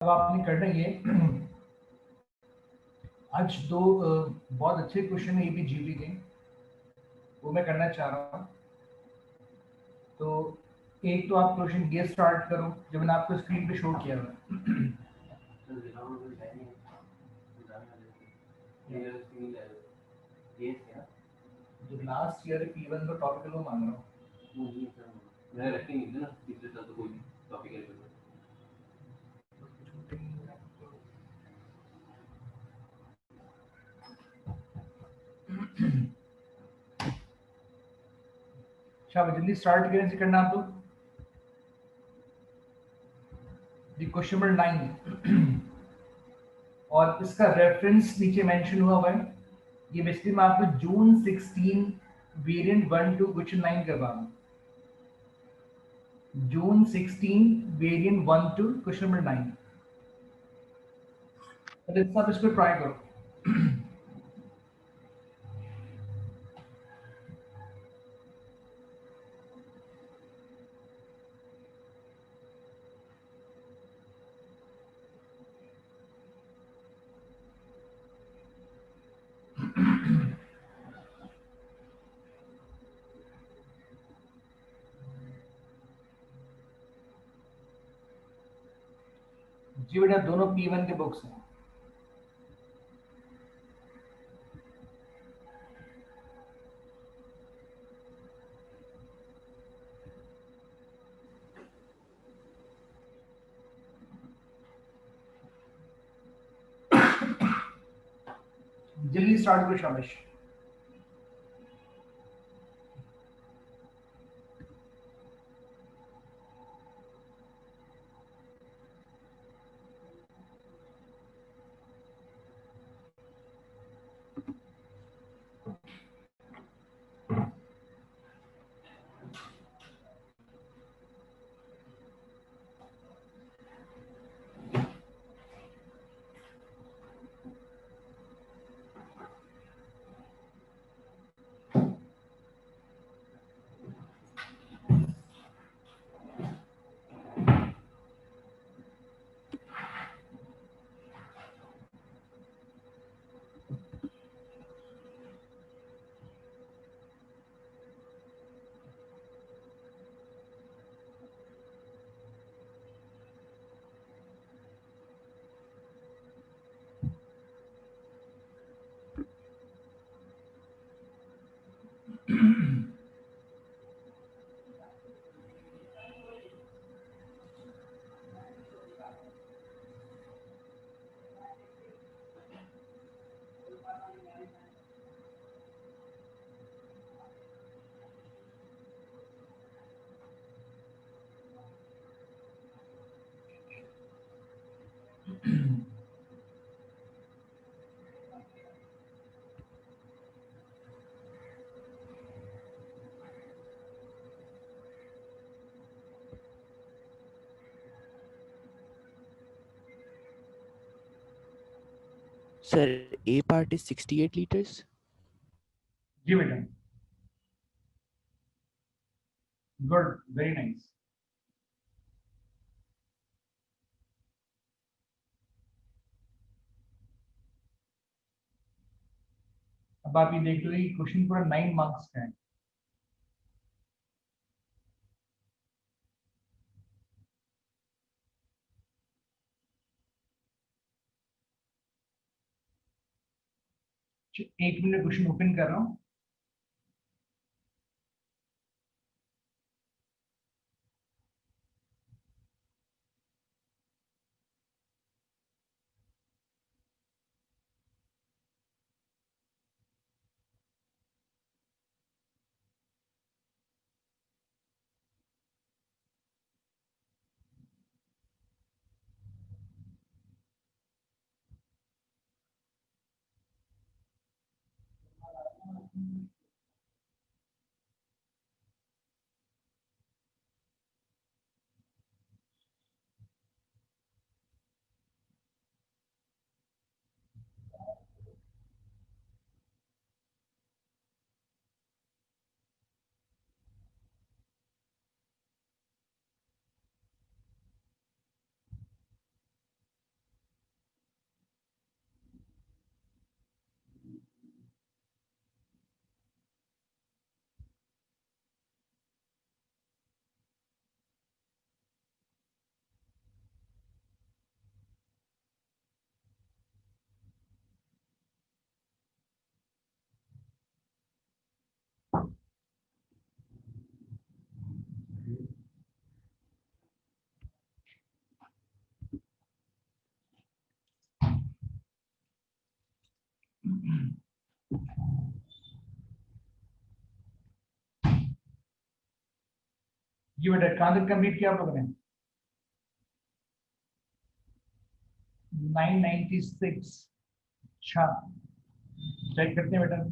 अब आपने करना ये आज दो बहुत अच्छे क्वेश्चन है, ये भी जीवी के, वो मैं करना चाह रहा हूँ। तो एक तो आप क्वेश्चन ये स्टार्ट करो जो मैंने आपको स्क्रीन पे शो किया हुआ है। जो लास्ट ईयर P1 का टॉपिक है वो मांग रहा हूँ। मैं रखेंगे ना तीसरे साल तो कोई टॉपिक है शाबाश, जल्दी स्टार्ट करें से करना आप लोग। क्वेश्चन नंबर 9 और इसका रेफरेंस नीचे मेंशन हुआ है। ये बेसिकली मैं आपको जून 16 वेरिएंट 1 टू क्वेश्चन 9 करवा रहा हूँ। जून 16 वेरिएंट 1 टू क्वेश्चन नंबर 9। तो आप इसको ट्राई करो। जी बेटा, दोनों P1 के बुक्स हैं। जल्दी स्टार्ट करो, शाबाश। Sir, A part is 68 liters. जी बेटा, गुड, वेरी नाइस। अब आप ये देख लो, ये क्वेश्चन पूरा 9 मार्क्स का है। एक मिनट, क्वेश्चन ओपन कर रहा हूँ। जी बेटा, कहाँ तक कंप्लीट किया आप लोगों ने? 996। अच्छा, चेक करते हैं बेटा।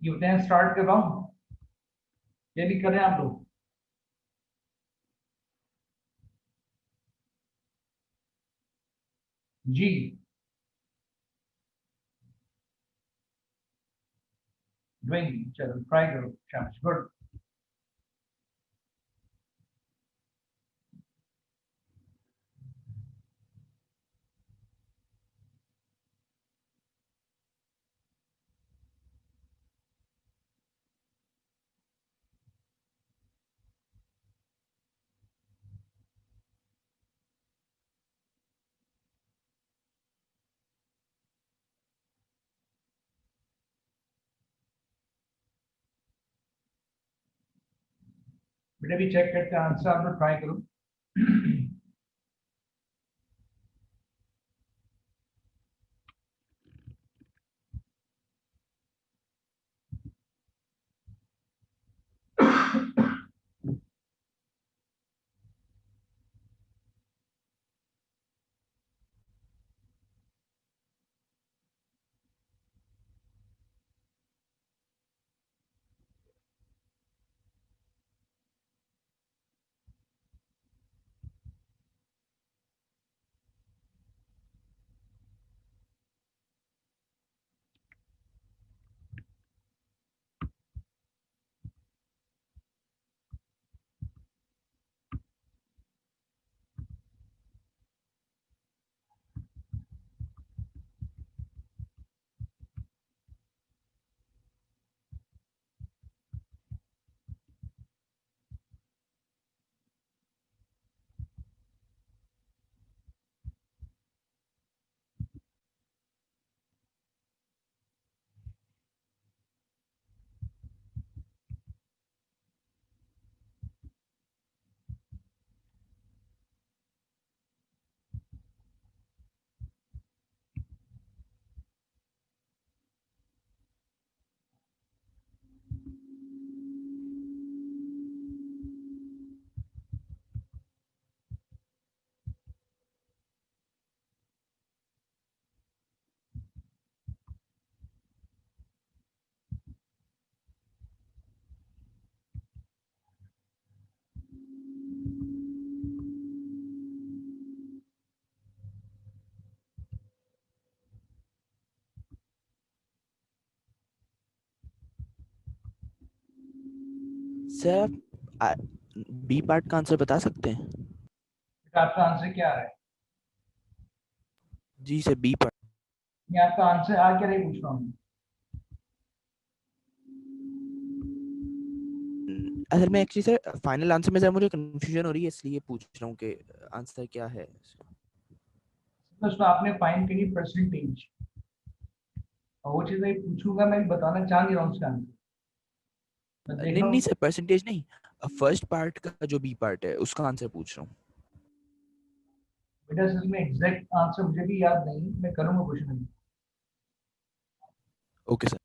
ये बताएं, स्टार्ट कर रहा हूँ, ये भी करें आप लोग? जी, डूइंग, चलो ट्राई करो, शाबाश, गुड। बेटा भी चेक करते हैं आंसर, आप लोग ट्राई करो। सर आप बी पार्ट का आंसर बता सकते हैं? बेटा आपका आंसर क्या आ रहा है? जी सर, बी पार्ट। मैं आपका आंसर आ क्या नहीं पूछ रहा हूँ। असल में एक्चुअली सर फाइनल आंसर में सर मुझे कंफ्यूजन हो रही है, इसलिए पूछ रहा हूँ कि आंसर क्या है। उसमें आपने फाइंड करी परसेंटेज, और वो चीज मैं पूछूंगा, मैं भी बताना चाह नहीं रहा हूँ उसका आंसर। मैं देख नहीं रहा नहीं हूँ सर, परसेंटेज नहीं, फर्स्ट पार्ट का जो बी पार्ट है उसका आंसर पूछ रहा हूँ। बेटा, सच में एग्जैक्ट आंसर मुझे भी याद नहीं, मैं करूंगा क्वेश्चन। Okay sir.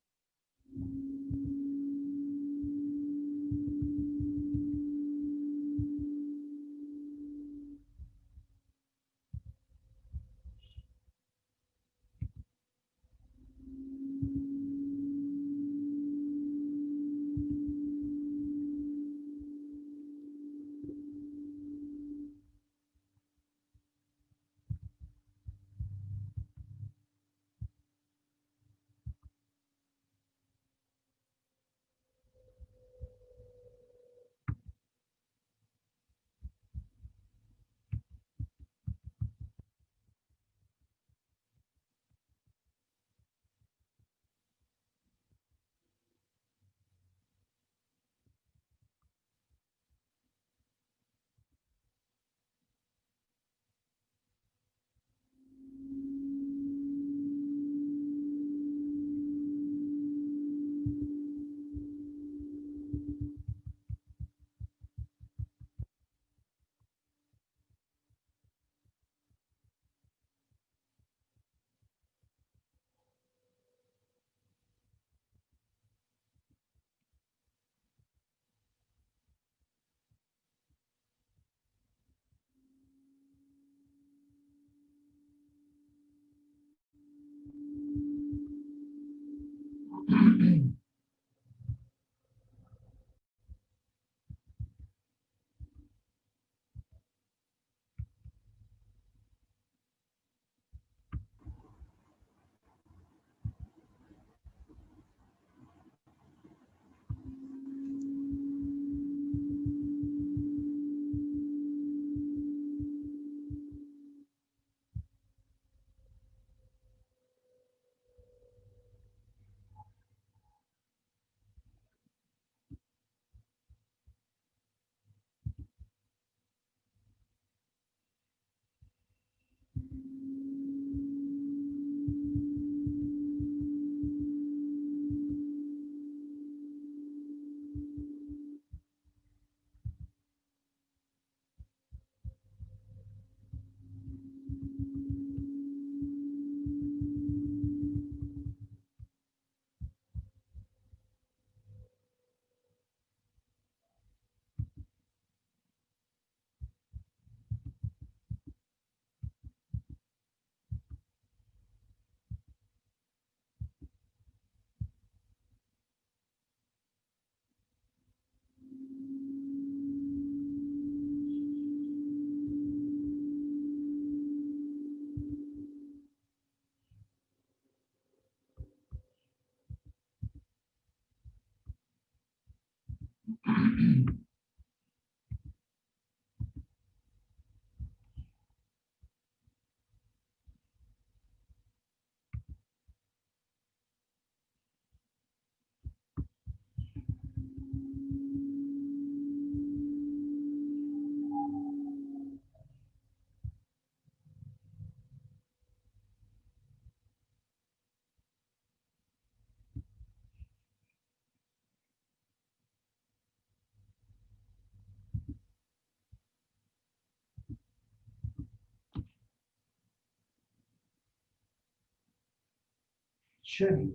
चलिए,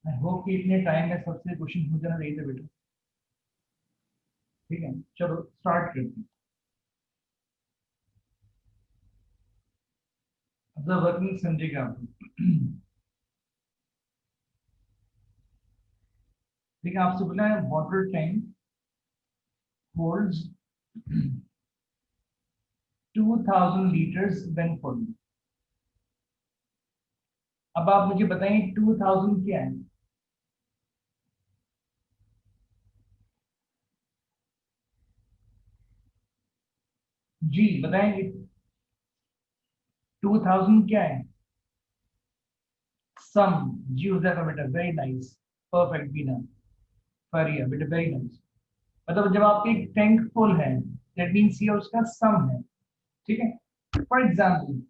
आई होप कि इतने टाइम में सबसे क्वेश्चन हो जाना चाहिए था बेटा। ठीक है, चलो स्टार्ट करते हैं। अब द वर्किंग समझेगा आप। ठीक है, आपसे बोला है water tank holds 2000 litres when full. अब आप मुझे बताएं 2000 क्या है? जी बताएंगे 2000 क्या है? सम जी हो जाएगा बेटा, वेरी नाइस, परफेक्ट बीना, फरिया बेटा, वेरी नाइस। मतलब जब आपके एक टैंक फुल है दैट मींस ये उसका सम है। ठीक है, फॉर एग्जांपल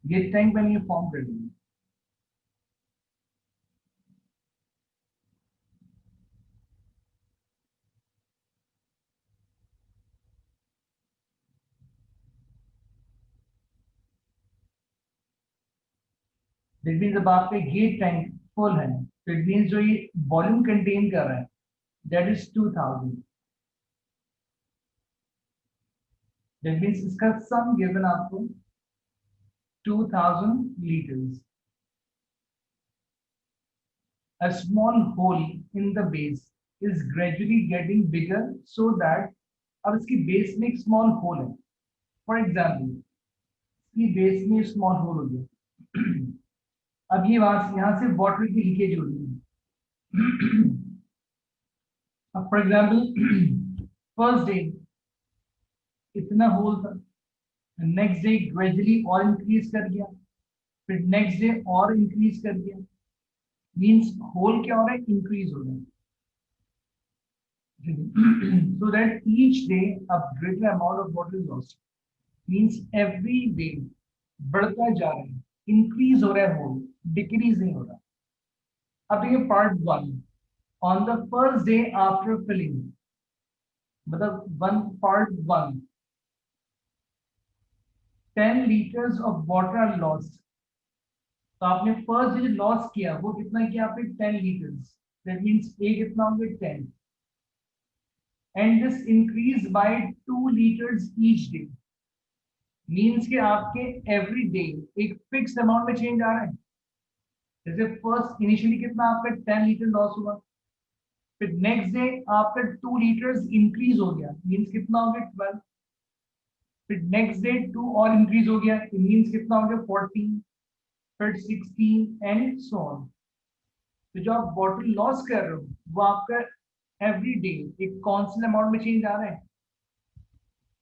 ये टैंक मैंने ये फॉर्म कर दिया। दैट मींस जब आपके ये टैंक फुल है तो इट मींस जो ये वॉल्यूम कंटेन कर रहा है दैट इज 2000। दैट मींस इसका सम गिवन आपको 2000 liters. A small hole in the base is gradually getting bigger so that अब इसकी बेस में एक स्मॉल होल है। फॉर एग्जाम्पल इसकी बेस में स्मॉल होल हो गया। अब ये यहाँ से वाटर की लीकेज हो रही है। अब फॉर एग्जाम्पल फर्स्ट डे इतना होल था, नेक्स्ट डे ग्रेजुअली और इंक्रीज कर गया, फिर नेक्स्ट डे और इंक्रीज कर गया। मींस होल क्या हो रहा है? इंक्रीज हो रहा है। So that each day a greater amount of water is lost. Means every day बढ़ता जा रहा है, इंक्रीज हो रहा है होल, डिक्रीज नहीं हो रहा। अब ये part one. on the first day after filling, मतलब one part one, 10 liters of water are lost. तो आपने फर्स्ट डे लॉस किया वो कितना किया आपने 10 लीटर्स, दैट मींस ए कितना होंगे 10, and this increase by 2 litres each day, means कि आपके एवरी डे एक फिक्स अमाउंट में चेंज आ रहा है। जैसे फर्स्ट इनिशियली कितना आपका 10 लीटर लॉस हुआ, फिर नेक्स्ट डे आपका 2 लीटर्स इंक्रीज हो गया, मींस कितना हो गया 12, फिर नेक्स्ट डे 2 और इंक्रीज हो गया, मींस कितना हो गया 14, फिर 16 एंड सो ऑन। तो जो आप बॉटल लॉस कर रहे हो वो आपका एवरी डे एक कॉन्स्टेंट अमाउंट में चेंज आ रहा है।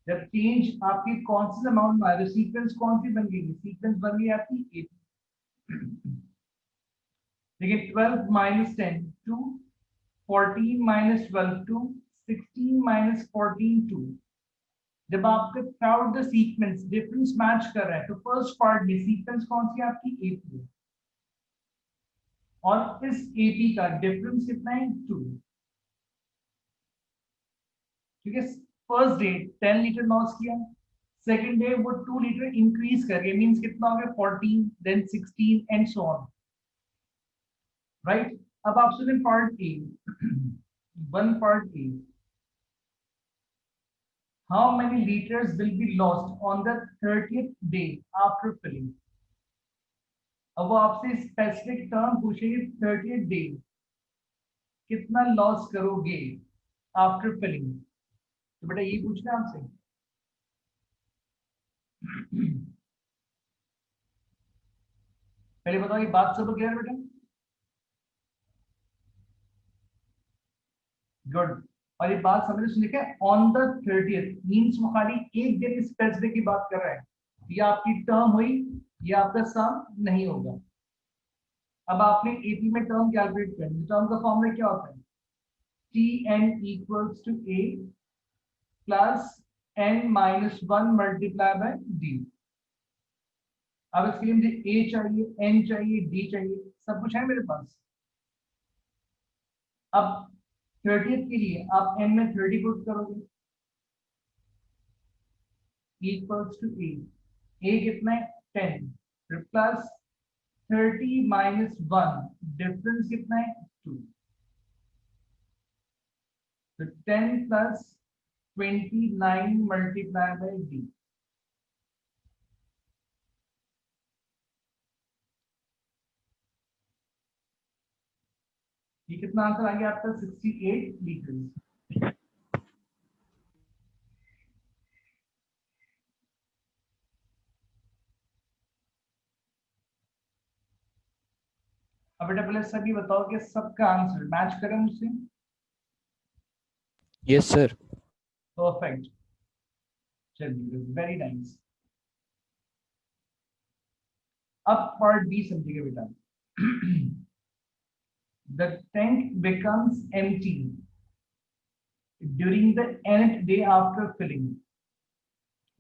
जब चेंज आपकी कॉन्स्टेंट अमाउंट में आ रहा है, सीक्वेंस कौन सी बन गई, सीक्वेंस बन गई आपकी एपी। देखिए 12 माइनस 10 2, 14 माइनस 12 2, 16 माइनस 14 2। जब आपके through the sequence difference match कर रहा है तो फर्स्ट पार्ट में सीक्वेंस कौन सी आपकी एपी है, और इस एपी का डिफरेंस कितना है 2। ठीक है, फर्स्ट डे 10 लीटर लॉस किया, सेकंड डे वो 2 लीटर इंक्रीज कर गए, मींस कितना हो गया 14, then 16 and so on, right. अब आप सुने part A, one part A, how many litres will be lost on the 30th day after filling. अब वो आपसे स्पेसिफिक टर्म पूछेगी 30th डे कितना लॉस करोगे आफ्टर फिलिंग, तो बेटा ये पूछना है आपसे। पहले बताओ ये बात सब क्लियर बेटा, गुड। और ये बात समझ सुन लिखा है ऑन द 30th मींस वो खाली एक दिन स्पेसिफिक की बात कर रहा है, ये आपकी टर्म हुई, ये आपका सम नहीं होगा। अब आपने एपी में टर्म कैलकुलेट करनी, टर्म का फॉर्मूला क्या होता है, T N equals to A plus N minus 1 multiply by D. अब इसके लिए मुझे ए चाहिए, एन चाहिए, डी चाहिए, सब कुछ है मेरे पास। अब 30th के लिए आप n में 30 पुट करोगे, इक्वल्स टू ए कितना है 10, प्लस 30 माइनस 1 डिफरेंस कितना है 2, तो 10 प्लस 29 मल्टीप्लाई बाय डी। ये कितना आंसर आ गया आपका 68 लीटर्स। अब बेटा पहले सभी बताओ कि सबका आंसर मैच करें मुझसे। Yes sir. परफेक्ट, चलिए वेरी नाइस। अब पार्ट बी समझिएगा बेटा। The tank becomes empty during the nth day after filling,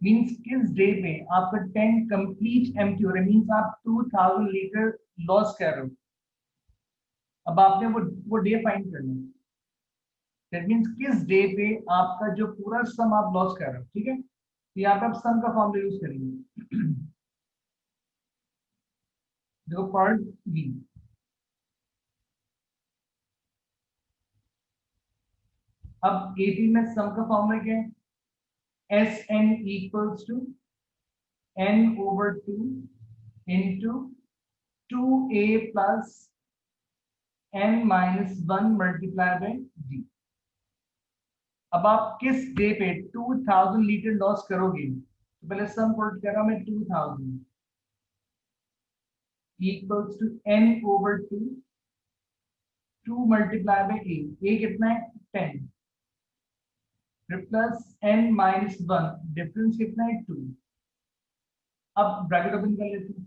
means किस डे पे आपका टैंक कंप्लीट एम्प्टी हो रहा है, मींस आप 2000 लीटर लॉस कर रहे हो। अब आपने वो डे फाइंड करना है, दैट मींस किस डे पे आपका जो पूरा सम आप लॉस कर रहे हो। ठीक है, तो यहाँ पे आप सम का फॉर्मूला यूज करेंगे। देखो पार्ट बी, अब एपी में सम का फॉर्मूला क्या है, S N equals to n over 2 into 2a plus n minus 1 multiply by d। अब आप किस डे पे 2000 लीटर लॉस करोगे, तो पहले सम पुट कर रहा हूं मैं 2000 equals to n over 2, 2 multiply by a कितना है 10, फिर प्लस n माइनस 1 डिफरेंस कितना है 2। अब ब्रैकेट ओपन कर लेते हैं,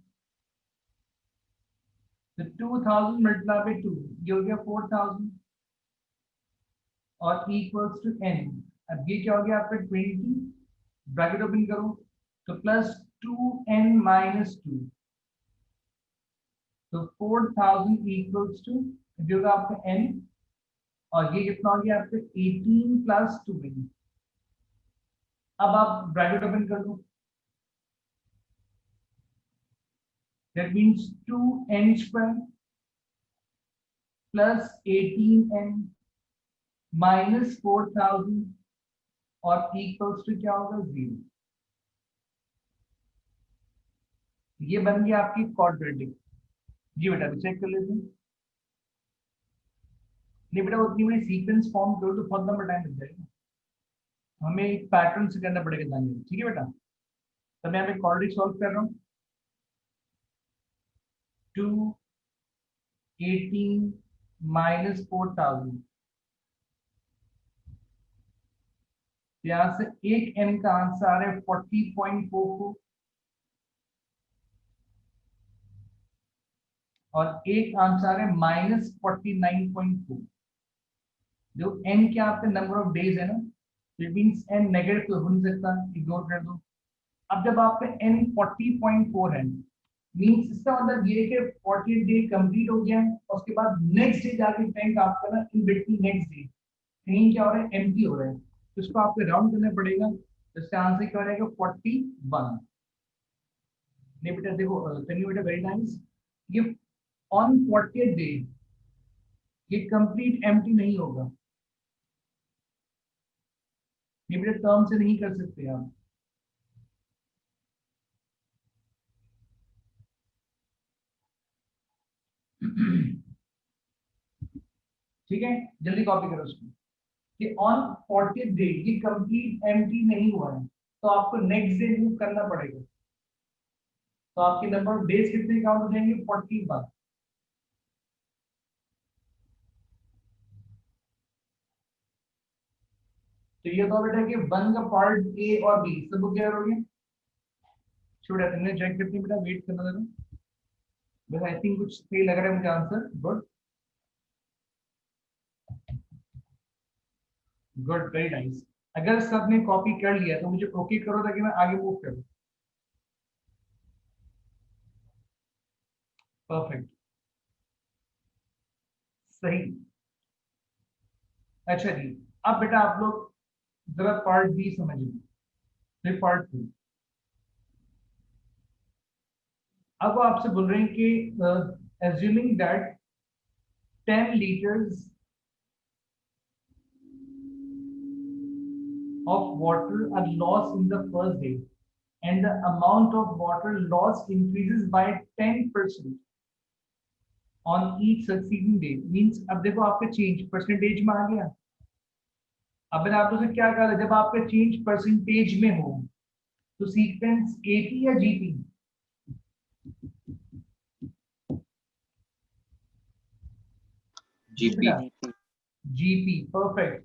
तो 2000 मल्टीप्लाई बाय 2 ये हो गया 4000 और इक्वल्स टू n। अब ये क्या हो गया आपका 20, ब्रैकेट ओपन करो तो प्लस 2n माइनस 2, तो 4000 इक्वल्स टू जो होगा आपका n, और ये कितना हो गया आपके 18 प्लस 2n। अब आप ब्रैकेट ओपन कर दो, that means 2n square plus 18n minus 4000 और इक्वल्स टू क्या होगा 0। ये बन गया आपकी क्वाड्रेटिक। जी बेटा चेक कर लेते हैं। नहीं बेटा उतनी बड़ी सीक्वेंस फॉर्म करो तो बहुत लंबा टाइम लग जाएगा, हमें एक पैटर्न से करना पड़ेगा जानिए। ठीक है बेटा, तो मैं यहाँ क्वाड्रेटिक सॉल्व कर रहा हूँ। 2 18 माइनस 4000, यहाँ से एक n का आंसर है 40.44 और एक आंसर है माइनस 49.4। जो n क्या आपका नंबर ऑफ डेज है ना, इट मींस n नेगेटिव तो हो नहीं सकता, इग्नोर कर दो। अब जब आपका n 40.4 है, मींस इसका मतलब ये है कि 40 डे कंप्लीट हो गया है, उसके बाद नेक्स्ट डे जाके टैंक आपका ना इन बिटवीन नेक्स्ट डे कहीं क्या हो रहा है, एम्प्टी हो रहा है, तो इसको आपको राउंड करना पड़ेगा। तो इसका आंसर क्या हो जाएगा 41। नहीं बेटा देखो, कैन यू बेटा वेरी नाइस, ये ऑन 40th डे ये कंप्लीट एम्प्टी नहीं होगा। ये बेटा टर्म से नहीं कर सकते आप। ठीक है, जल्दी कॉपी करो उसको कि ऑन 40th डे ये कंप्लीट एम्प्टी नहीं हुआ है, तो आपको नेक्स्ट डे मूव करना पड़ेगा। तो आपके नंबर ऑफ डेज कितने काउंट हो जाएंगे 41। तो ये तो बेटा कि वन का पार्ट ए और बी सब क्लियर हो गया। छोड़ा तुमने चेक करती बेटा, वेट करना जरा, बस आई थिंक कुछ सही लग रहा है मुझे answer. Good good very nice. अगर सबने कॉपी कर लिया तो मुझे ओके करो ताकि मैं आगे मूव करूं। परफेक्ट, सही। अच्छा जी, अब बेटा आप लोग जरा पार्ट बी समझिए, फिर पार्ट टू। अब वो आपसे बोल रहे हैं कि assuming that 10 liters of water are lost in the first day and the amount of water lost increases by 10% on each succeeding day, means अब देखो आपका चेंज परसेंटेज में आ गया। अब मैंने आप लोगों से क्या कहा था, जब आपका चेंज परसेंटेज में हो तो सीक्वेंस एपी या GP? GP. GP, perfect.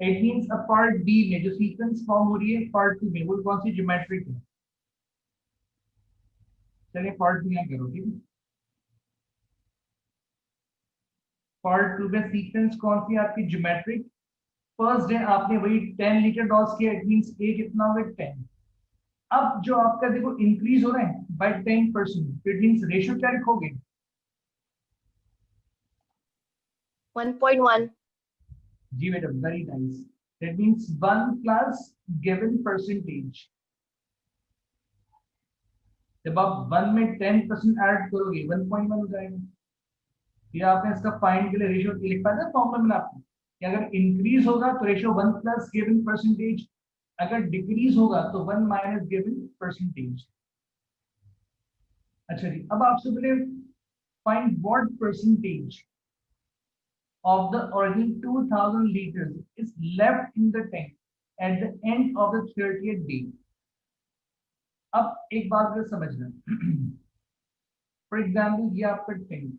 It means a part B में जो सीक्वेंस फॉर्म हो रही है पार्ट टू में, वो कौन सी ज्योमेट्रिक है? चलिए पार्ट टू यहाँ करो, ठीक है। पार्ट टू में सीक्वेंस कौन सी आपकी ज्योमेट्रिक। फर्स्ट डे आपने वही 10 लीटर लॉस किया, इट मींस ए कितना होगा 10। अब जो आपका देखो इंक्रीज हो रहा है बाय 10%, इट मींस रेशियो क्या लिखोगे? 1.1। जी बेटा very nice, that means 1 plus given percentage. जब आप 1 में 10% ऐड करोगे 1.1 हो जाएगा। ये आपने इसका फाइंड के लिए रेशियो लिख पाया था फॉर्मूला में आपको कि अगर इंक्रीज होगा तो रेशियो 1 प्लस गिवन परसेंटेज, अगर डिक्रीज होगा तो 1 माइनस गिवन परसेंटेज। अच्छा जी, अब आपसे बोले find what percentage of the original 2000 liters is left in the tank at the end of the 30th day। अब एक बात को समझना, फॉर एग्जाम्पल ये आपका टैंक,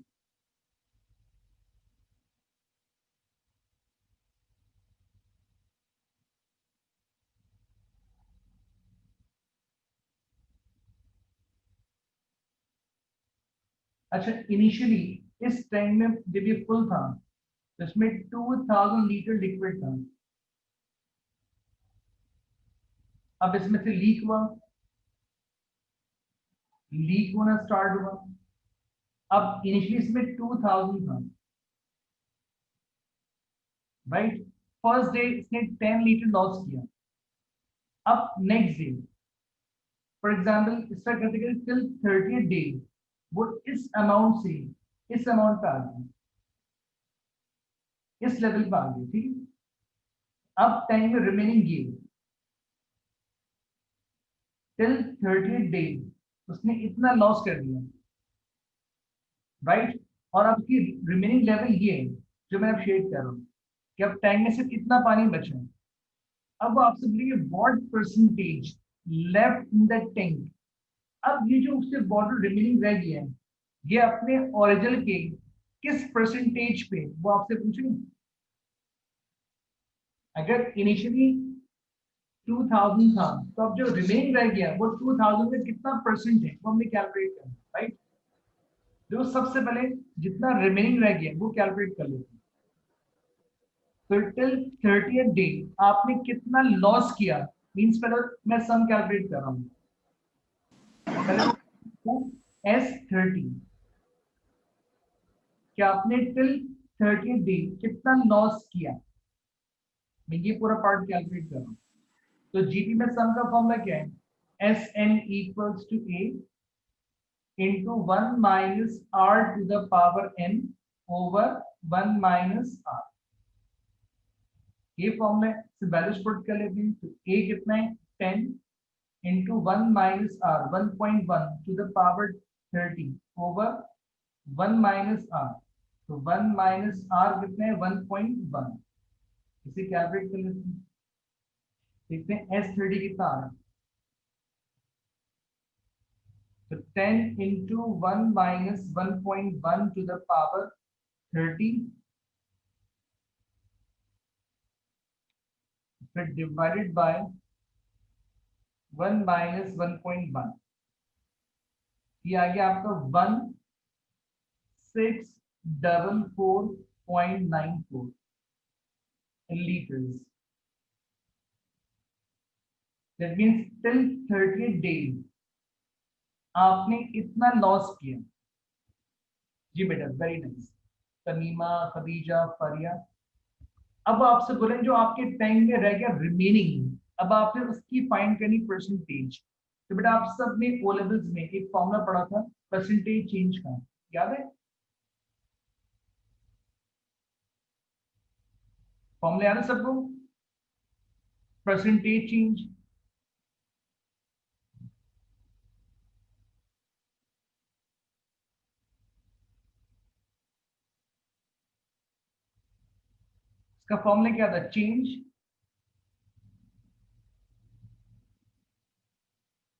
अच्छा इनिशियली इस टैंक में जब ये फुल था तो इसमें 2000 लीटर लिक्विड था। अब इसमें से लीक हुआ, लीक होना स्टार्ट हुआ। अब इनिशियली इसमें 2000 था, राइट। फर्स्ट डे इसने 10 लीटर लॉस किया। अब नेक्स्ट डे फॉर एग्जाम्पल इसका करते करते टिल 30th डे वो इस अमाउंट से इस अमाउंट पे आ गया, इस लेवल पे आ गया, ठीक है। अब टाइम में remaining gain till 30th day उसने इतना लॉस कर दिया, राइट। और अब की रिमेनिंग लेवल ये है जो मैं अब शेड कर रहा हूँ कि अब टैंक में सिर्फ इतना पानी बचा है। अब वो आपसे बोलेंगे what percentage left in the tank. अब ये जो उससे बॉटल रिमेनिंग रह गया है ये अपने ओरिजिनल के किस परसेंटेज पे वो आपसे पूछेंगे। अगर इनिशियली 2000 था तो अब जो रिमेनिंग रह गया वो 2000 में कितना परसेंट है वो हमने कैलकुलेट करना, राइट। जो सबसे पहले जितना रिमेनिंग रह गया वो कैलकुलेट कर लेते हैं। तो टिल 30th डे आपने कितना लॉस किया, मींस पहले मैं सम कैलकुलेट कर रहा हूँ। पहले S30 क्या आपने टिल 30th डे कितना लॉस किया, मैं ये पूरा पार्ट कैलकुलेट कर रहा हूँ। तो जीपी में सम का फॉर्मूला क्या है, Sn equals to A into 1 minus R to the power n over 1 minus R। ये फॉर्मूला से वैल्यूज पुट कर लेते हैं। तो A कितना है 10 into 1 minus R 1.1 to the power 30 over 1 minus R। तो 1 minus R कितना है 1.1। इसे कैलकुलेट कर लेते हैं, देखते हैं S30 कितना आ रहा है। तो 10 into 1 minus 1.1 to the power 30 फिर डिवाइडेड बाय 1 minus 1.1, ये आ गया आपका 1644.94 liters। That means till 30 days आपने इतना लॉस किया। जी बेटा, वेरी नाइस तमीमा, खदीजा, फारिया। अब आपसे बोलें जो आपके टाइम में रह गया रिमेनिंग, अब आपने उसकी फाइंड करनी परसेंटेज। तो बेटा आप सब ने ओ लेवल्स में एक फॉर्मूला पढ़ा था परसेंटेज चेंज का, याद है? फॉर्मूला याद है सबको? परसेंटेज चेंज इसका फॉर्मूला क्या था, change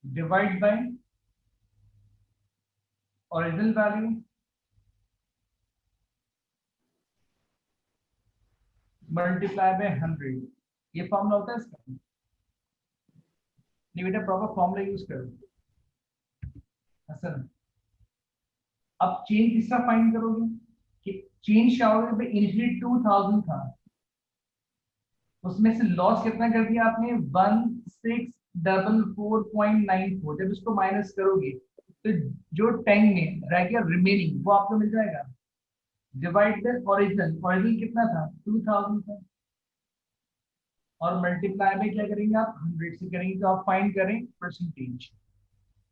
divide by original value multiply by 100। ये फॉर्मूला होता है इसका? नहीं बेटा, प्रॉपर फॉर्मूला यूज करो। असल अब चेंज किसका फाइंड करोगे कि चेंज क्या होगा, भाई इनिशियली 2000 था उसमें से लॉस कितना कर दिया आपने 1644.94। जब इसको माइनस करोगे तो जो टैंक में रह गया रिमेनिंग वो आपको मिल जाएगा डिवाइड बाय ओरिजिनल। ओरिजिनल कितना था 2000 था और मल्टीप्लाई में क्या करेंगे आप 100 से करेंगे तो आप फाइंड करें परसेंटेज।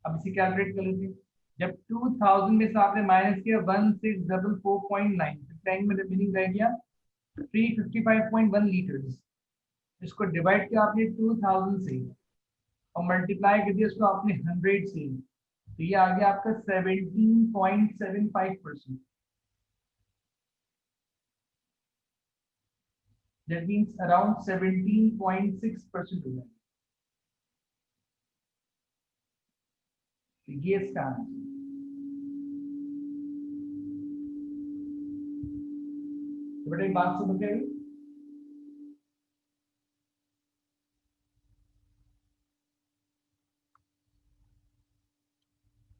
अब इसे कैलकुलेट कर लेते हैं। जब 2000 में से आपने माइनस किया 1644.9 टैंक में रिमेनिंग रह गया 355.1 लीटर्स। इसको डिवाइड किया आपने 2000 से और मल्टीप्लाई कर दिया उसको आपने 100 से, तो ये आ गया आपका 17.75%। दैट मींस अराउंड 17.6% हो जाएगा। तो ये इसका आंसर। तो बेटा एक बात समझ गए?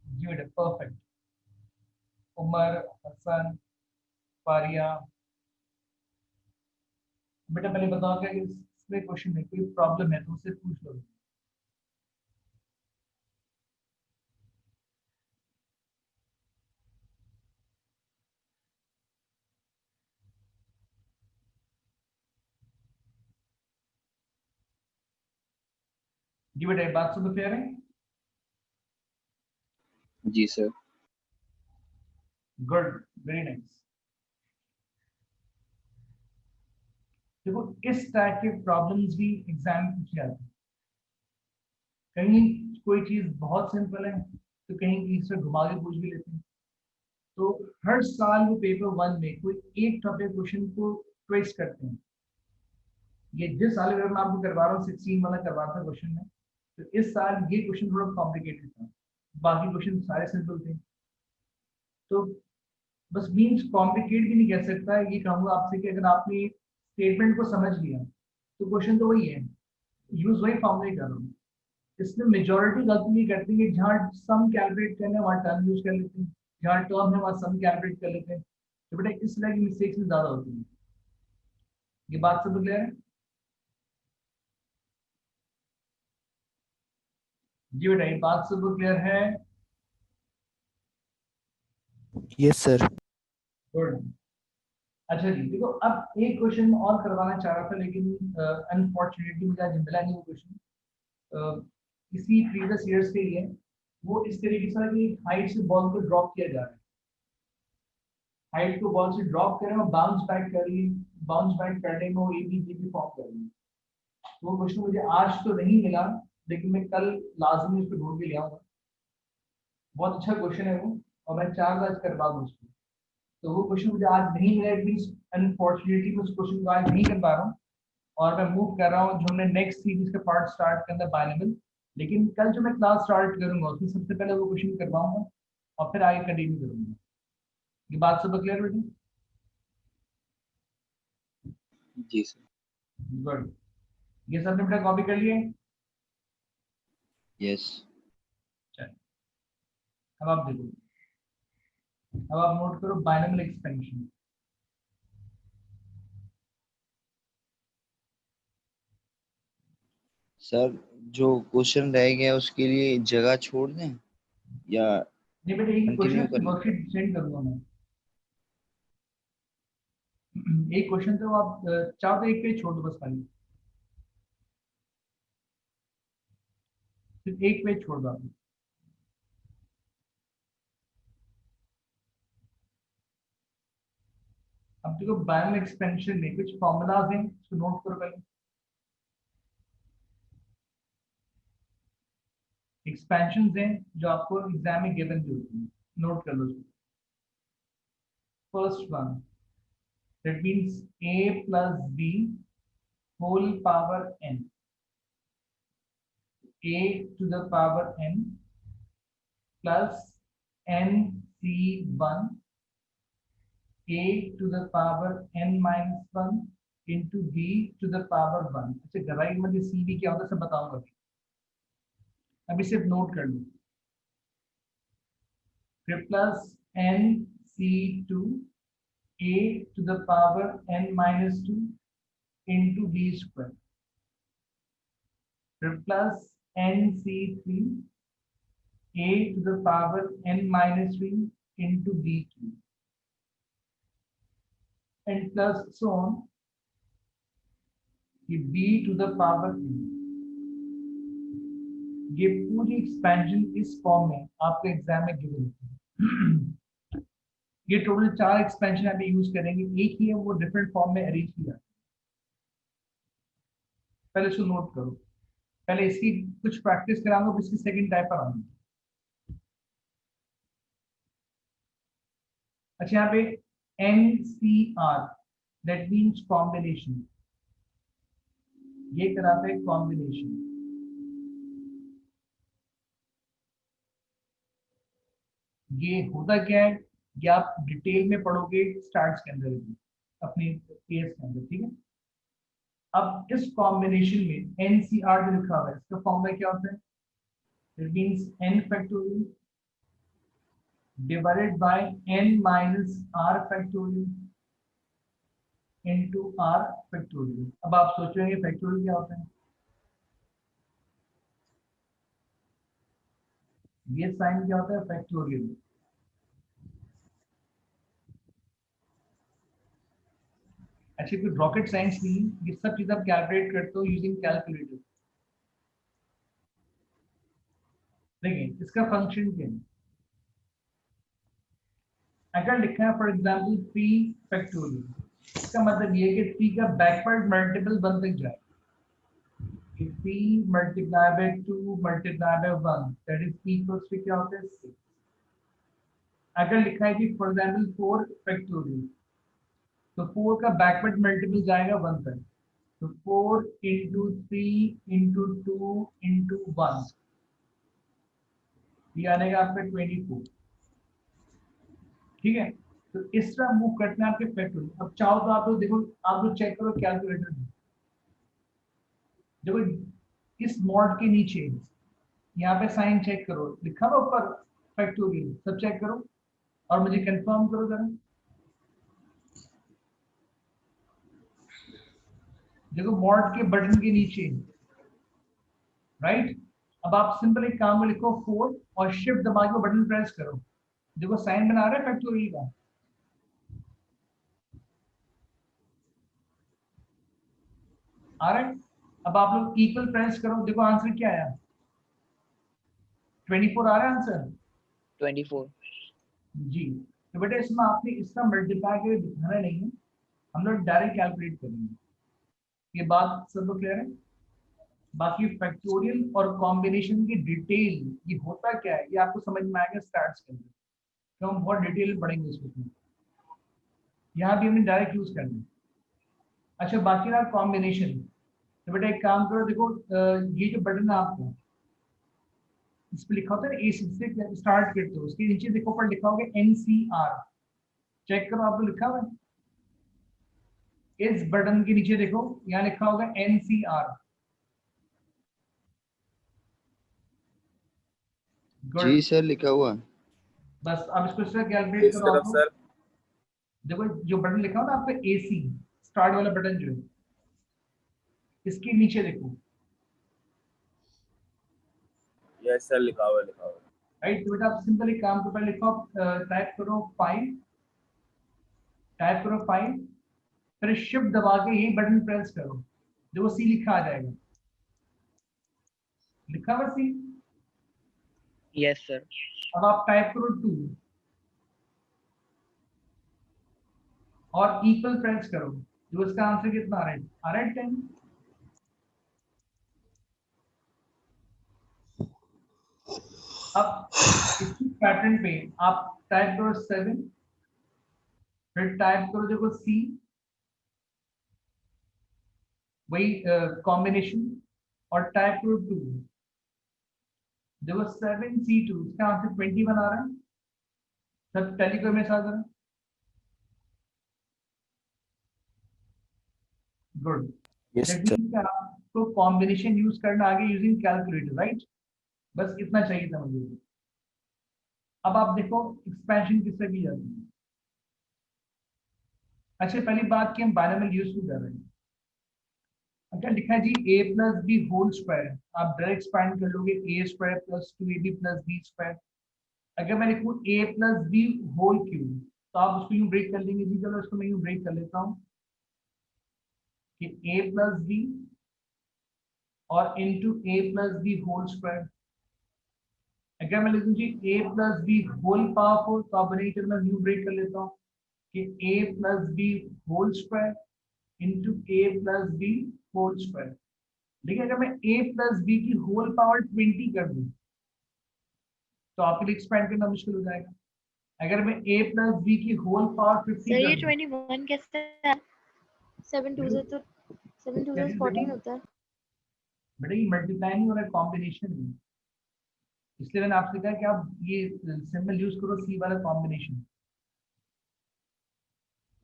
जी बेटा, परफेक्ट। उमर, हसन, फारिया, बेटा पहले बताओ क्या इसमें क्वेश्चन में कोई प्रॉब्लम है तो उससे पूछ लो। जी बेटा, ये बात सब क्लियर है? जी सर। Good, very nice. देखो इस टाइप के प्रॉब्लम्स भी एग्जाम में पूछे जाते हैं। कहीं कोई चीज बहुत सिंपल है तो कहीं इससे घुमा के पूछ भी लेते हैं। तो हर साल वो पेपर 1 में कोई एक टॉपिक क्वेश्चन को ट्विस्ट करते हैं। ये जिस साल अगर मैं आपको करवा रहा हूँ 16 वाला करवा था क्वेश्चन में, तो इस साल ये क्वेश्चन थोड़ा कॉम्प्लिकेटेड था, बाकी क्वेश्चन सारे सिंपल थे। तो बस मीन्स कॉम्प्लिकेट भी नहीं कह सकता, ये कहूँगा आपसे कि अगर आपने स्टेटमेंट को समझ लिया तो क्वेश्चन तो वही है, यूज वही फॉर्मूले कर रहा हूँ। इसमें मेजोरिटी गलती ये करती है, जहाँ सम कैलकुलेट करना है वहाँ टर्म यूज कर लेते हैं, जहाँ टर्म है वहाँ सम कैलकुलेट कर लेते हैं। तो बेटा इस तरह की मिस्टेक्स में ज्यादा होती है। ये बात सब क्लियर है? जी बेटा, ये बात सब क्लियर है? Yes sir. गुड। अच्छा जी, देखो अब एक क्वेश्चन और करवाना चाह रहा था, लेकिन अनफॉर्चुनेटली मुझे आज मिला नहीं वो क्वेश्चन। इसी प्रीवियस ईयर्स के लिए वो इस तरीके से कि हाइट से बॉल को ड्रॉप किया जा रहा है, हाइट को बॉल से ड्रॉप कर रहे हैं और बाउंस बैक कर रही है, बाउंस बैक करने में वो एबीजीबी फॉर्म कर रही है। वो क्वेश्चन मुझे आज तो नहीं मिला, लेकिन मैं कल लाजमी उसको ढूंढ के ले आऊंगा। बहुत अच्छा क्वेश्चन है वो, और मैं 4 आज करवा दूँ उसको। तो वो क्वेश्चन मुझे आज नहीं मिला, इट मींस अनफॉर्चुनेटली मैं उस क्वेश्चन को आज नहीं कर पा रहा हूँ, और मैं मूव कर रहा हूँ जो हमने नेक्स्ट सीरीज का पार्ट स्टार्ट करना है बायनॉमियल। लेकिन कल जो मैं क्लास स्टार्ट करूंगा उसमें सबसे पहले वो क्वेश्चन करवाऊंगा और फिर आगे कंटिन्यू करूंगा। ये बात सब क्लियर बेटी? जी सर। गुड। ये सबने बेटा कॉपी कर लिए? यस। चलिए अब आप देखो, अब आप नोट करो बायनॉमियल एक्सपेंशन। सर जो क्वेश्चन रह गया उसके लिए जगह छोड़ दें या नहीं बेटा, एक कंटिन्यू क्वेश्चन करें? वर्कशीट सेंड करूंगा मैं। एक क्वेश्चन तो आप चाहो तो एक पेज छोड़ दो बस खाली, सिर्फ एक पेज छोड़ दो आप। अब देखो बायनॉमियल एक्सपेंशन में कुछ फॉर्मूलाज हैं, इसको नोट करो पहले। एक्सपेंशंस हैं जो आपको एग्जाम में गिवन भी होती हैं, नोट कर लो उसको। First one, that means a plus b whole power n, a to the power n plus nc1 a to the power n minus 1 into b to the power 1। अच्छा right में C B क्या होता है सब बताऊंगा, अभी सिर्फ note कर लो। फिर plus nc2 a to the power n minus 2 into b square, फिर plus nc3 a to the power n minus 3 into b cube, and plus so on कि b to the power n। ये पूरी expansion इस form में आपके exam में given होती है। ये टोटल 4 एक्सपेंशन अभी यूज करेंगे, एक ही है वो डिफरेंट फॉर्म में अरेंज किया। पहले इसको नोट करो, पहले इसकी कुछ प्रैक्टिस कराऊंगा, फिर इसकी सेकंड टाइप पर आऊंगा। अच्छा यहाँ पे NCR दैट मींस कॉम्बिनेशन, ये कराता है कॉम्बिनेशन। ये होता क्या है, ये आप डिटेल में पढ़ोगे स्टार्ट्स के अंदर भी, अपने केस के अंदर, ठीक है। अब इस कॉम्बिनेशन में NCR जो लिखा हुआ है इसका फॉर्मूला क्या होता है, it means n factorial divided by n minus r factorial into r factorial. अब आप सोचोगे फैक्टोरियल क्या होता है, ये साइन क्या होता है फैक्टोरियल। अच्छी कोई रॉकेट साइंस नहीं, ये सब चीज आप कैलकुलेट करते हो यूजिंग कैलकुलेटर। देखिए इसका फंक्शन क्या है, अगर लिखा है फॉर एग्जाम्पल 3 फैक्टोरियल, इसका मतलब ये है कि 3 का बैकवर्ड मल्टीपल 1 तक जाए। 3 multiplied by 2 multiplied by 1, that is p equals to क्या होता है 6। अगर लिखा है कि फॉर एग्जाम्पल 4 फैक्टोरियल, तो 4 का बैकवर्ड मल्टीपल जाएगा 1 तक, तो 4 इंटू 3 इंटू 2 इंटू 1, ये आने का आपका 24। ठीक है, तो इस तरह मूव करते हैं आपके फैक्टोरियल। अब चाहो तो आप लोग देखो, आप लोग चेक करो कैलकुलेटर में, देखो इस मॉड के नीचे यहाँ पे साइन चेक करो, लिखा हुआ ऊपर फैक्टोरियल, सब चेक करो और मुझे कंफर्म करो जरा। देखो मॉड के बटन के नीचे, राइट। अब आप सिंपल एक काम में लिखो 4 और शिफ्ट दबा के बटन प्रेस करो, देखो साइन बना रहा है फैक्टोरियल का। आ रहा है। अब आप लोग इक्वल प्रेस करो, देखो आंसर क्या आया, 24 आ रहा है आंसर 24। जी। तो बेटा इसमें आपने इसका मल्टीप्लाई करके दिखाना नहीं है, हम लोग डायरेक्ट कैलकुलेट करेंगे। ये बात सब लोग क्लियर है। बाकी फैक्टोरियल और कॉम्बिनेशन की डिटेल ये होता क्या है, ये आपको समझ में आएगा स्टार्ट के अंदर, तो हम बहुत डिटेल में पढ़ेंगे इसको। यहाँ भी हमने डायरेक्ट यूज करना है। अच्छा बाकी रहा कॉम्बिनेशन, तो बेटा एक काम करो, देखो ये जो बटन है आपको इस पे लिखा होता है ए से स्टार्ट करते हो, उसके नीचे देखो पर लिखा होगा NCR, चेक करो आपको लिखा हुआ है। इस बटन के नीचे देखो यहाँ लिखा होगा NCR। जी सर लिखा हुआ। बस अब इसको इस तरह कैलकुलेट करो आप लोग। सर देखो जो बटन लिखा हो ना आपका AC स्टार्ट वाला बटन जो है, इसके नीचे देखो, यस सर लिखा हुआ राइट। तो बेटा आप सिंपल एक काम को पहले लिखो, टाइप करो 5, टाइप करो 5, फिर शिफ्ट दबा के यही बटन प्रेस करो, देखो C लिखा आ जाएगा, लिखा हुआ C। Yes sir. अब आप टाइप करो 2 और इक्वल प्रेस करो, जो इसका आंसर कितना आ रहा है 10। अब इसी पैटर्न पे आप टाइप करो 7, फिर टाइप करो देखो C, वही कॉम्बिनेशन, और टाइप करो 2, देखो 7C2, इसका आंसर 21 आ रहा है। सब टेलीकॉम में साथ है, good. Yes that sir. Means आपको कॉम्बिनेशन यूज करना आगे यूजिंग कैलकुलेटर, राइट। बस इतना चाहिए था मुझे। अब आप देखो एक्सपेंशन किससे की जाती है। अच्छा पहली बात कि हम बाइनोमियल यूज क्यों कर रहे हैं, अगर लिखा है जी a plus B whole square, आप डायरेक्ट एक्सपैंड कर लोगे a square plus 2ab plus b square. अगर मैं लिखूं a plus B whole cube, तो आप उसको यूं ब्रेक कर लेंगे जी, चलो इसको मैं यूं ब्रेक कर लेता हूं कि a प्लस बी और into a plus B whole square. अगर मैं लिखूं जी a plus B whole powerful, तो आप बनेगी, मैं न्यू ब्रेक कर लेता हूं कि a plus B whole square into a plus B whole square. लेकिन अगर मैं a प्लस बी की होल पावर 20 कर दूं, तो आपके लिए एक्सपेंड करना मुश्किल हो जाएगा। अगर मैं a प्लस बी की होल पावर 50 सर ये कर दूं, 21 कैसे है? 7 2 से तो 7 2 से 14 होता है। बेटा ये मल्टीप्लाई नहीं हो रहा है, कॉम्बिनेशन है, इसलिए मैंने आपसे कहा कि आप ये सिंबल यूज करो सी वाला कॉम्बिनेशन।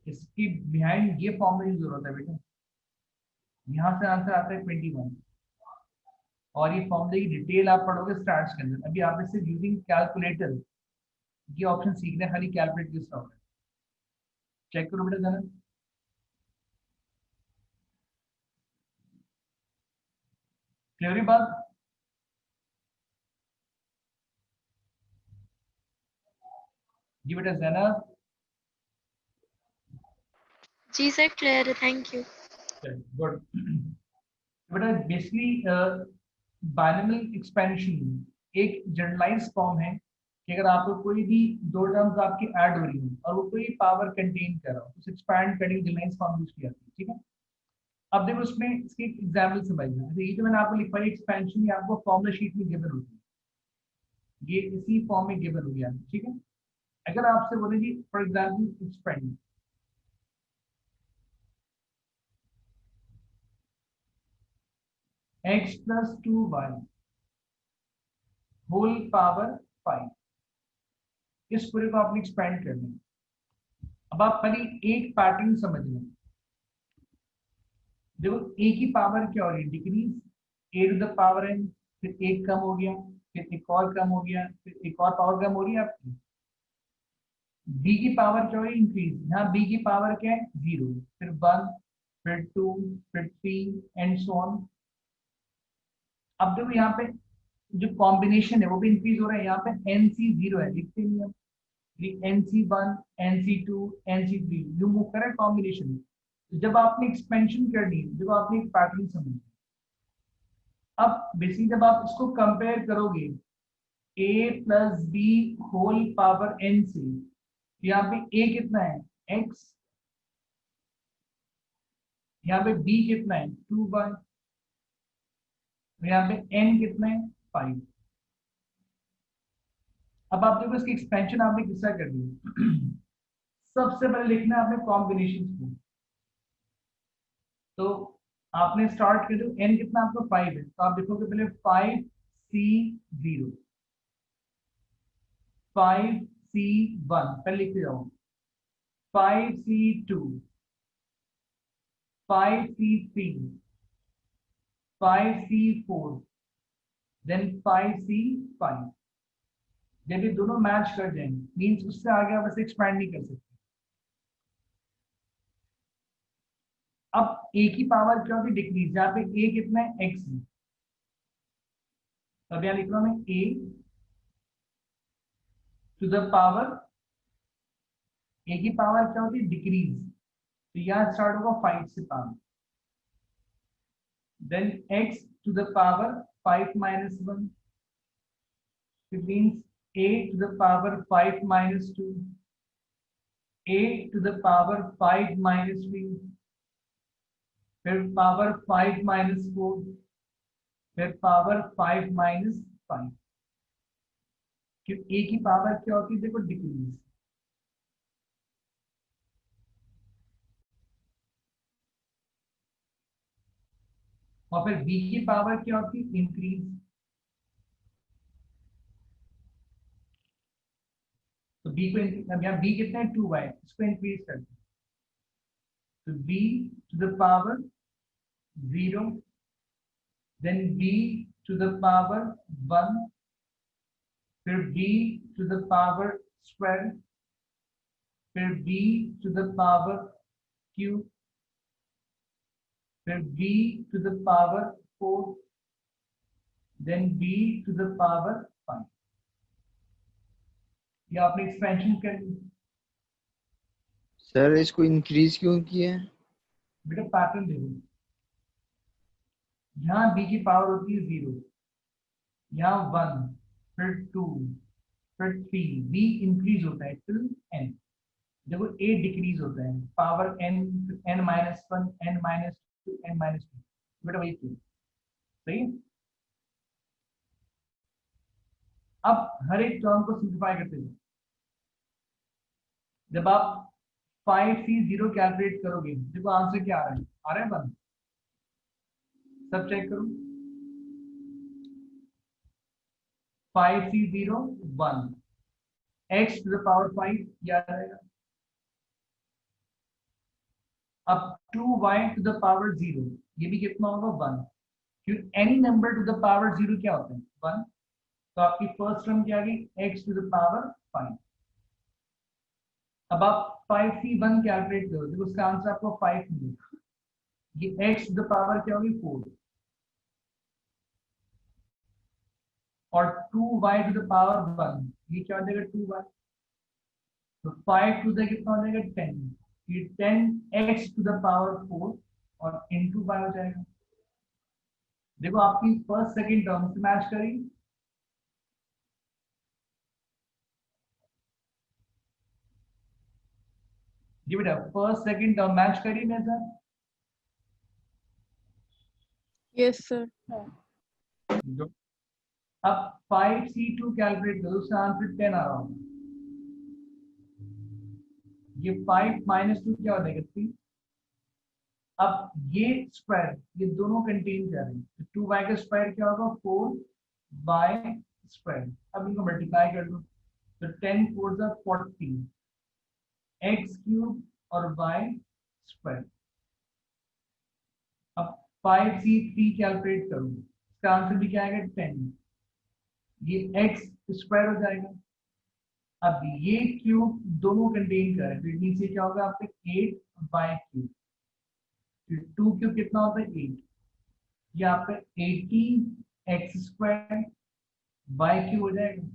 इसकी बिहाइंड ये फॉर्मूला की जरूरत है बेटा, यहाँ से आंसर आता है 21, और ये फॉर्मूले की डिटेल आप पढ़ोगे स्टार्ट्स के अंदर। अभी आपने सिर्फ यूजिंग कैलकुलेटर ये ऑप्शन सीखना है, खाली कैलकुलेट किस तरह होता है, चेक करो बेटा जरा। क्लियर बात। जी बेटा जैनब। जी सर क्लियर है, थैंक यू। गुड बेटा, बेसिकली बाइनोमियल एक्सपेंशन एक जनरलाइज फॉर्म है कि अगर आपको कोई भी दो टर्म्स आपकी ऐड हो रही हो और वो कोई पावर कंटेन कर रहा हो तो एक्सपैंड करने की जनरलाइज फॉर्म यूज की जाती है, ठीक है। अब देखो उसमें इसके एग्जाम्पल समझना, ये जो मैंने आपको लिखा है एक्सपेंशन, ये आपको फॉर्मूला शीट में गिवन होती है, ये इसी फॉर्म में गिवन होगी आपको, ठीक है। अगर आपसे बोले जी for example expand, x plus 2y whole power 5, इस पूरे को आपने एक्सपेंड करना है। अब आप खाली एक पैटर्न समझ लें, देखो a की पावर क्या हो रही है, decrease, a to the power n, फिर एक कम हो गया, फिर एक और कम हो गया, फिर एक और पावर कम हो रही है आपकी। b की पावर क्या हो रही है, इंक्रीज, यहाँ b की पावर क्या है 0, फिर 1, फिर 2, फिर 3 एंड सो ऑन। अब देखो यहाँ पे जो कॉम्बिनेशन है वो भी इंक्रीज हो रहा है, यहाँ पे NC0 है, लिखते नहीं हम, NC1, NC2, NC3 you move कर रहा है कॉम्बिनेशन। जब आपने एक्सपेंशन करनी है, जब आपने एक पैटर्न समझना, अब बेसिकली जब आप इसको कंपेयर करोगे a plus B whole power n से, यहाँ पे a कितना है x, यहाँ पे b कितना है 2y, यहाँ पे n कितना है 5। अब आप देखो इसकी एक्सपेंशन आपने किसका कर दी सबसे पहले लिखना है आपने कॉम्बिनेशन को, तो आपने स्टार्ट कर दो, n कितना आपको 5 है, तो आप देखोगे पहले 5C0, 5C1 पहले लिखते जाओ, 5C2, 5C3, 5C4, then 5C5। जब ये दोनों मैच कर जाएंगे मींस उससे आगे आप ऐसे एक्सपैंड नहीं कर सकते। अब a की पावर क्या होती है, डिक्रीज, यहाँ पे a कितना है x है, तब यहाँ लिख रहा हूं मैं a to the power, a की पावर क्या होती है डिक्रीज, तो यहाँ स्टार्ट होगा 5 से power, then x to the power 5 minus 1, it means a to the power 5 minus 2, a to the power 5 minus 3, फिर पावर 5 minus 4, फिर पावर 5 minus 5। क्यों a की पावर क्या होती है देखो डिक्रीज, और फिर b की पावर क्या होती है इंक्रीज, तो b को यहाँ b कितना है 2y, इसको इंक्रीज करते हैं, तो b to the power 0, then b to the power 1, फिर b to the power square, फिर b to the power cube, फिर b to the power 4, then b to the power 5। ये आपने एक्सपेंशन कर ली। सर इसको इंक्रीज क्यों किया है? बेटा पैटर्न देखो, यहाँ b की पावर होती है 0, यहाँ 1, फिर 2, फिर 3, b इंक्रीज होता है टिल n, देखो a डिक्रीज होता है power n, n minus 1, n minus 2, n minus 2, बेटा वही क्यों, सही है। अब हर एक टर्म को सिंप्लीफाई करते जाओ, जब आप 5C0 कैलकुलेट करोगे देखो आंसर क्या आ रहा है 1, सब चेक करो, 5C0 1, x to the power 5 क्या रहेगा, अब 2y to the power 0 ये भी कितना होगा 1, क्योंकि any number two the power 0 क्या होता है 1, तो आपकी फर्स्ट टर्म क्या आ गई x to the power 5। अब आप 5C1 कैलकुलेट करो, देखो उसका आंसर आपको 5 मिलेगा, ये x to the power क्या होगी 4, और 2y to the power 1 ये क्या हो जाएगा 2y, तो 5 to the कितना हो जाएगा 10, ये 10x to the power 4 और into y हो जाएगा। देखो आपकी फर्स्ट सेकंड टर्म से मैच करेगी, जी बेटा फर्स्ट सेकंड टर्म मैच करिए मेरे साथ। Yes sir. Good. अब 5c2 कैलकुलेट करो, उसका आंसर 10 आ रहा होगा। ये 5 माइनस 2 क्या हो जाएगा 3। अब ये स्क्वायर ये दोनों कंटेन कर रहे हैं, तो 2y का स्क्वायर क्या होगा 4y स्क्वायर। अब इनको मल्टीप्लाई कर दो, तो 10 4 जा 40 x क्यूब और y स्क्वायर। अब 5c3 कैलकुलेट करो, इसका आंसर भी क्या आएगा 10, ये x स्क्वायर हो जाएगा। अब ये क्यूब दोनों कंटेन कर रहे हैं, तो नीचे क्या होगा आपका 8y क्यूब, 2 क्यूब कितना होता है 8, ये आपका 80x स्क्वायर y क्यूब हो जाएगा।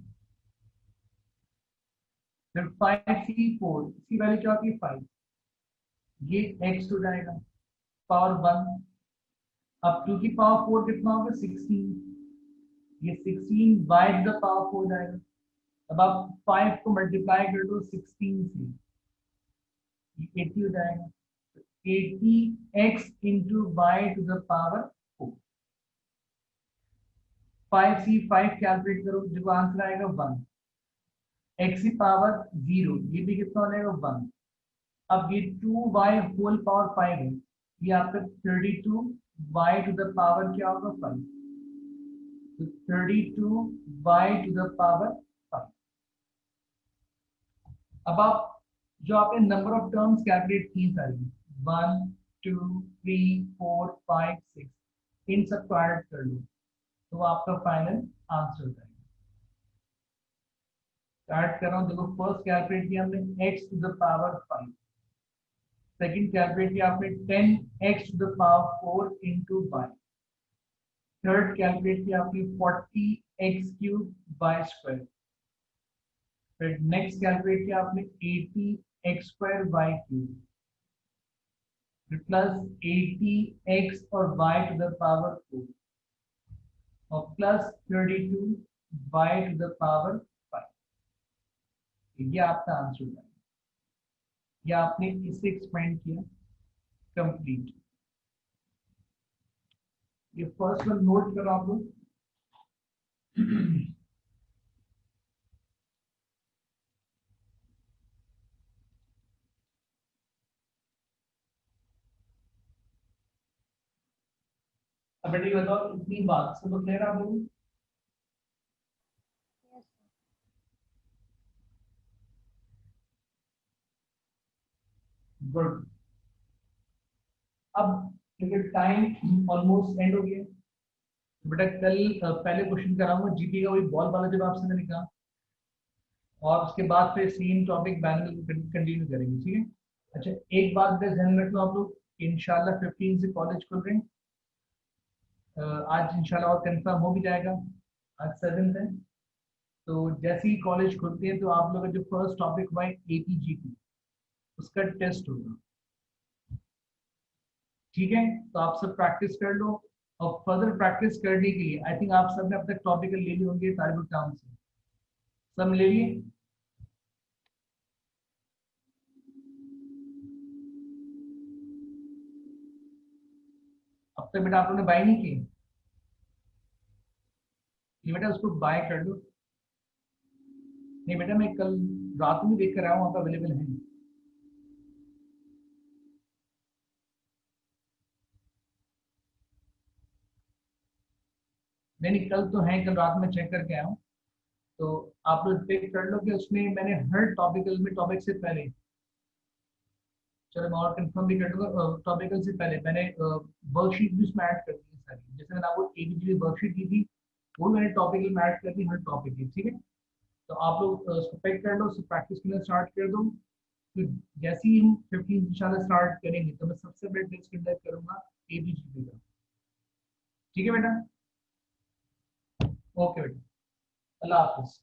फिर 5c4 इसकी वैल्यू क्या होती है 5, ये x हो जाएगा पावर 1। अब 2 की पावर 4 कितना होगा 16, ये 16 y टू द पावर 4 हो जाएगा। अब आप 5 को मल्टीप्लाई कर दो 16 से, ये 80 हो जाएगा। 80x into Y to the power 4। 5c5 calculate करो, जो आंसर आएगा 1। x की पावर 0, ये भी कितना हो जाएगा 1। अब ये 2y होल पावर 5 है, ये आपका 32y टू द पावर क्या होगा 5, तो 32y टू द पावर 5। अब आप जो आपने नंबर ऑफ टर्म्स कैलकुलेट की सारी 1 2 3 4 5 6 इन सब को ऐड कर लो, तो आपका फाइनल आंसर हो जाएगा। ऐड कर रहा हूं, देखो फर्स्ट कैलकुलेट किया हमने x to the power 5, second calculate किया आपने 10x to the power 4 into y, third calculate किया आपने 40x क्यूब y स्क्वायर, फिर नेक्स्ट कैलकुलेट किया आपने 80x square y cube plus 80x और y टू द पावर 4 और plus 32y to the power 5। ये आपका आंसर है, ये आपने इसे एक्सपेंड किया कंप्लीट। ये फर्स्ट वन नोट करो आप लोग। अब बेटी बताओ इतनी बात सब क्लियर आप लोग? गुड। अब क्योंकि टाइम ऑलमोस्ट एंड हो गया, बेटा कल पहले क्वेश्चन कराऊंगा जीपी का, वही बॉल वाला जब आपसे मैंने कहा, और उसके बाद फिर सेम टॉपिक कंटिन्यू करेंगे, ठीक है। अच्छा एक बात ध्यान रख लो आप लोग, इंशाल्लाह 15 से कॉलेज खुल रहे हैं। आज इंशाल्लाह और कंफर्म हो भी जाएगा, आज 7th है, तो जैसे ही कॉलेज खुलते हैं तो आप लोग का जो फर्स्ट टॉपिक हुआ है एपीजीपी, उसका टेस्ट होगा, ठीक है। तो आप सब प्रैक्टिस कर लो, और फर्दर प्रैक्टिस करने के लिए आई थिंक आप सब ने अब तक टॉपिकल ले लिए होंगे तालिबुल काम से, सब ले लिए। अब तक बेटा आप लोगों ने बाय नहीं किए, ये बेटा उसको बाय कर लो। नहीं बेटा मैं कल रात में देख कर आया हूँ, वहाँ पर अवेलेबल है। नहीं कल तो है, कल रात में चेक करके आया हूँ, तो आप लोग चेक कर लो कि उसमें मैंने हर टॉपिकल में टॉपिक से पहले, चलो मैं और कंफर्म भी कर दूंगा, टॉपिकल से पहले मैंने वर्कशीट भी उसमें ऐड कर दी है सारी, जैसे मैंने आपको एबीजीबी वर्कशीट दी थी वो मैंने टॉपिकल में ऐड कर दी हर टॉपिक की, ठीक है। तो आप लोग उसको पैक कर लो, उसको प्रैक्टिस करना स्टार्ट कर दो। तो जैसे ही हम 15 इंशाल्लाह स्टार्ट करेंगे तो मैं सबसे पहले टेस्ट कंडक्ट करूंगा एबीजीबी का, ठीक है बेटा। ओके बेटा, अल्लाह हाफिज।